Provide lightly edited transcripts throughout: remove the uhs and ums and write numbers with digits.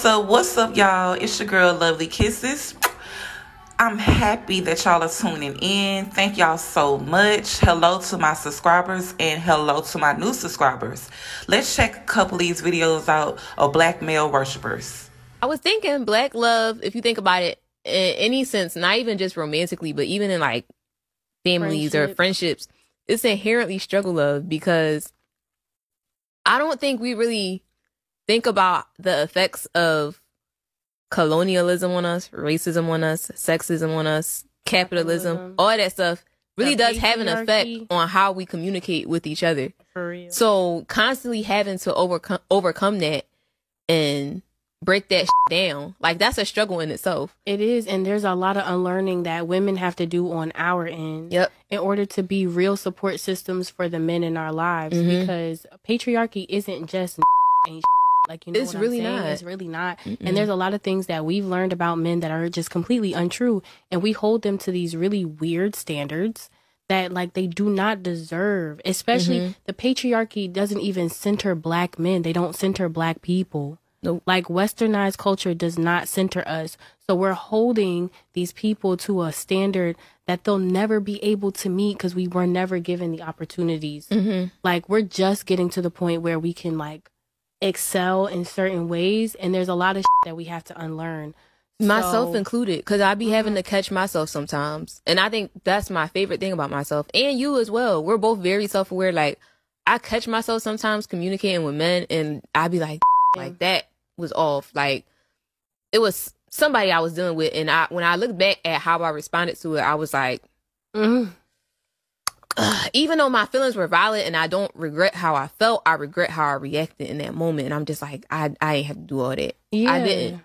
What's up, y'all? It's your girl, Lovely Kisses. I'm happy that y'all are tuning in. Thank y'all so much. Hello to my subscribers and hello to my new subscribers. Let's check a couple of these videos out of black male worshipers. I was thinking black love, if you think about it in any sense, not even just romantically, but even in like families or friendships, it's inherently struggle love, because I don't think we really think about the effects of colonialism on us, racism on us, sexism on us, capitalism, all that stuff really does have an effect on how we communicate with each other. For real. So constantly having to overcome that and break that down, like, that's a struggle in itself. It is, and there's a lot of unlearning that women have to do on our end in order to be real support systems for the men in our lives, because patriarchy isn't just like, you know, it's really not. It's really not. And there's a lot of things that we've learned about men that are just completely untrue, and we hold them to these really weird standards that, like, they do not deserve. Especially the patriarchy doesn't even center black men. They don't center black people. Nope. Like, westernized culture does not center us. So we're holding these people to a standard that they'll never be able to meet because we were never given the opportunities. Like, we're just getting to the point where we can, like, excel in certain ways, and there's a lot of that we have to unlearn, myself included, because I be having to catch myself sometimes, and I think that's my favorite thing about myself, and you as well. We're both very self-aware. Like, I catch myself sometimes communicating with men, and I be like, like, that was off. Like, it was somebody I was dealing with, and when I look back at how I responded to it, I was like, even though my feelings were valid and I don't regret how I felt, I regret how I reacted in that moment. And I'm just like, I ain't have to do all that. I didn't.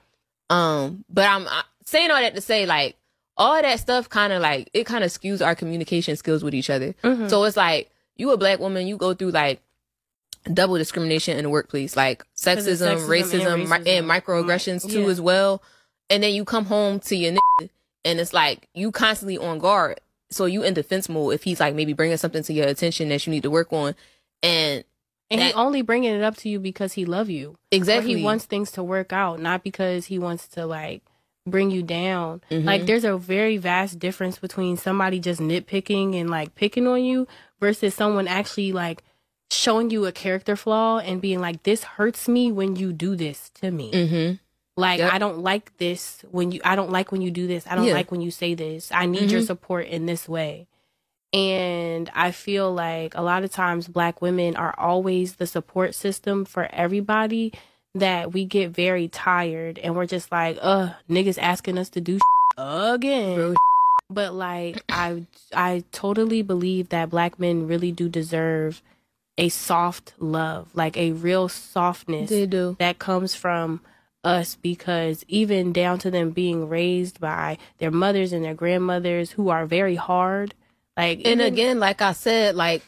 But I'm saying all that to say, like, all that stuff kind of, like, it kind of skews our communication skills with each other. So it's like, you a black woman, you go through, like, double discrimination in the workplace, like sexism, racism, and microaggressions too as well. And then you come home to your nigga, and it's like, you constantly on guard. So you in defense mode if he's, like, maybe bringing something to your attention that you need to work on. And he only bringing it up to you because he love you. Exactly. Or he wants things to work out, not because he wants to, like, bring you down. Like, there's a very vast difference between somebody just nitpicking and, like, picking on you versus someone actually, like, showing you a character flaw and being like, this hurts me when you do this to me. Like, I don't like this I don't like when you do this. I don't like when you say this. I need your support in this way. And I feel like a lot of times black women are always the support system for everybody, that we get very tired and we're just like, niggas asking us to do again. But, like, I totally believe that black men really do deserve a soft love, like a real softness that comes from us, because even down to them being raised by their mothers and their grandmothers who are very hard, like, and again, like I said, like,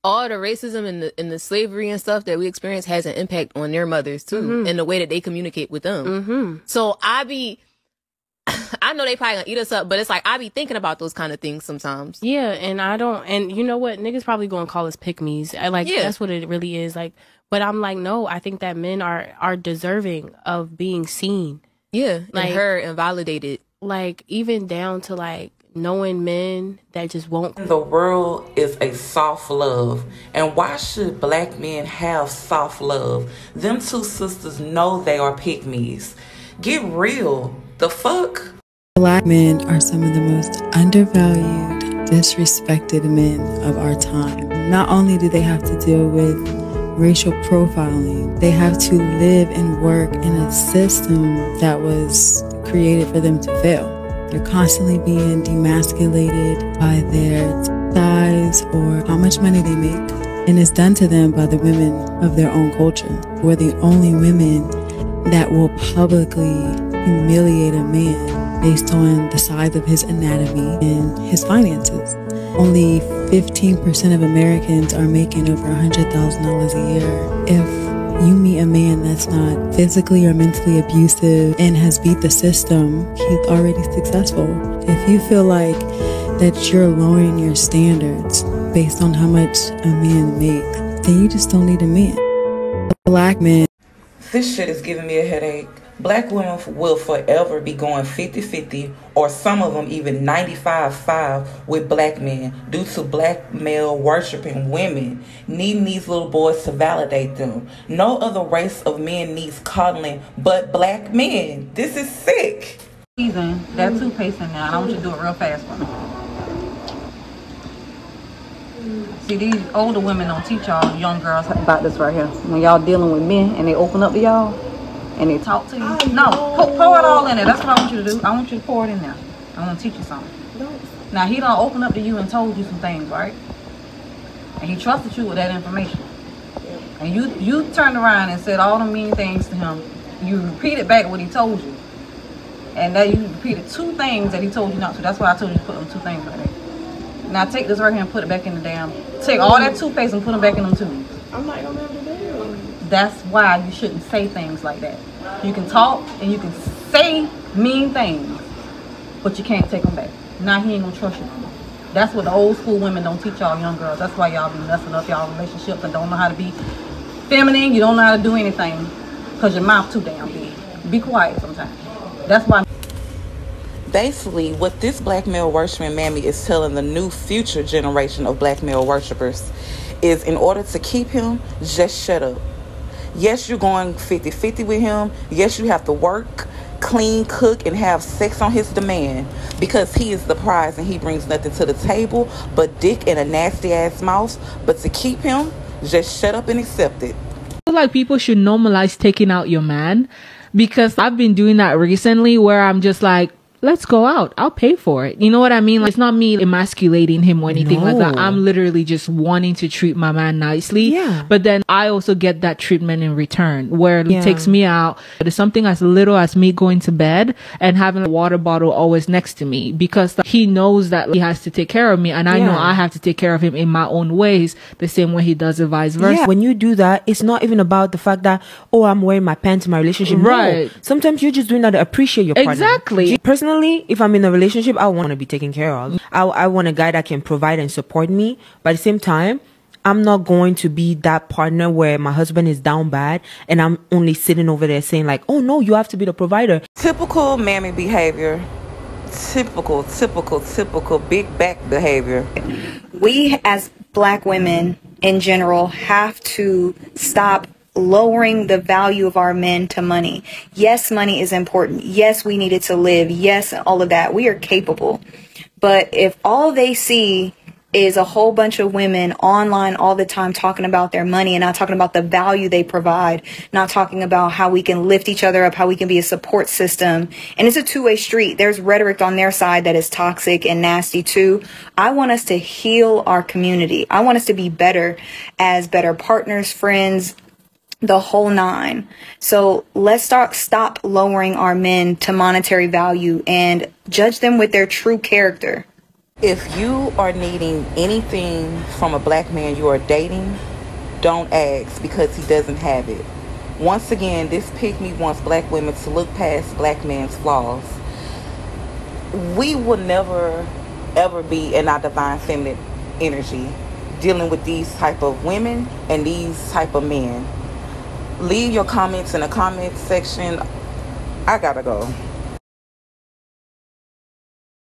all the racism and the slavery and stuff that we experience has an impact on their mothers too, and the way that they communicate with them. So I know they probably gonna eat us up, but it's like, I be thinking about those kind of things sometimes. And you know what, niggas probably gonna call us pick-me's. That's what it really is. Like, but I'm like, no, I think that men are deserving of being seen. Like, and heard and validated. Like, even down to, like, knowing men that just won't. The world is a soft love. And why should black men have soft love? Them two sisters know they are pick-me's. Get real. The fuck? Black men are some of the most undervalued, disrespected men of our time. Not only do they have to deal with racial profiling, they have to live and work in a system that was created for them to fail. They're constantly being demasculated by their size or how much money they make. And it's done to them by the women of their own culture. We're the only women that will publicly humiliate a man based on the size of his anatomy and his finances. Only 15% of Americans are making over $100,000 a year. If you meet a man that's not physically or mentally abusive and has beat the system, he's already successful. If you feel like that you're lowering your standards based on how much a man makes, then you just don't need a man. Black men. This shit is giving me a headache. Black women will forever be going 50-50, or some of them even 95-5 with black men due to black male worshiping women needing these little boys to validate them. No other race of men needs coddling but black men. This is sick. That toothpaste in there, and I want you to do it real fast for me. See, these older women don't teach y'all young girls about this right here. When y'all dealing with men and they open up to y'all and they talk to you. No, pour it all in there. That's what I want you to do. I want you to pour it in there. I want to teach you something. Now, he done opened up to you and told you some things, right? And he trusted you with that information. And you turned around and said all the mean things to him. You repeated back what he told you. And now you repeated 2 things that he told you not to. That's why I told you to put them 2 things right there. Now take this right here and put it back in the damn. Take all that toothpaste and put them back in them tubes. I'm not gonna be able to do it. That's why you shouldn't say things like that. You can talk and you can say mean things, but you can't take them back. Now he ain't gonna trust you no more. That's what the old school women don't teach y'all young girls. That's why y'all be messing up y'all relationships and don't know how to be feminine. You don't know how to do anything because your mouth too damn big. Be quiet sometimes. That's why. Basically, what this black male worshiping mammy is telling the new future generation of black male worshipers is, in order to keep him, just shut up. Yes, you're going 50-50 with him. Yes, you have to work, clean, cook, and have sex on his demand because he is the prize and he brings nothing to the table but dick and a nasty ass mouth. But to keep him, just shut up and accept it. I feel like people should normalize taking out your man, because I've been doing that recently where I'm just like, let's go out. I'll pay for it. You know what I mean? Like, it's not me emasculating him or anything like that. I'm literally just wanting to treat my man nicely. Yeah. But then I also get that treatment in return where he takes me out. But it's something as little as me going to bed and having a water bottle always next to me, because he knows that he has to take care of me. And I know I have to take care of him in my own ways, the same way he does it, vice versa. Yeah. When you do that, it's not even about the fact that, oh, I'm wearing my pants in my relationship. Right. No. Sometimes you're just doing that to appreciate your partner. Exactly. Personally, if I'm in a relationship, I want to be taken care of. I want a guy that can provide and support me. But at the same time, I'm not going to be that partner where my husband is down bad and I'm only sitting over there saying like, oh no, you have to be the provider. Typical mammy behavior. Typical big back behavior. We as black women in general have to stop lowering the value of our men to money. Yes, money is important. Yes, we need it to live. Yes, all of that. We are capable. But if all they see is a whole bunch of women online all the time talking about their money and not talking about the value they provide, not talking about how we can lift each other up, how we can be a support system. And it's a two-way street. There's rhetoric on their side that is toxic and nasty too. I want us to heal our community. I want us to be better as better partners, friends, the whole 9. So let's stop lowering our men to monetary value and judge them with their true character. If you are needing anything from a black man you are dating, don't ask because he doesn't have it. Once again, this pick-me wants black women to look past black man's flaws. We will never ever be in our divine feminine energy dealing with these type of women and these type of men. Leave your comments in the comment section. I gotta go.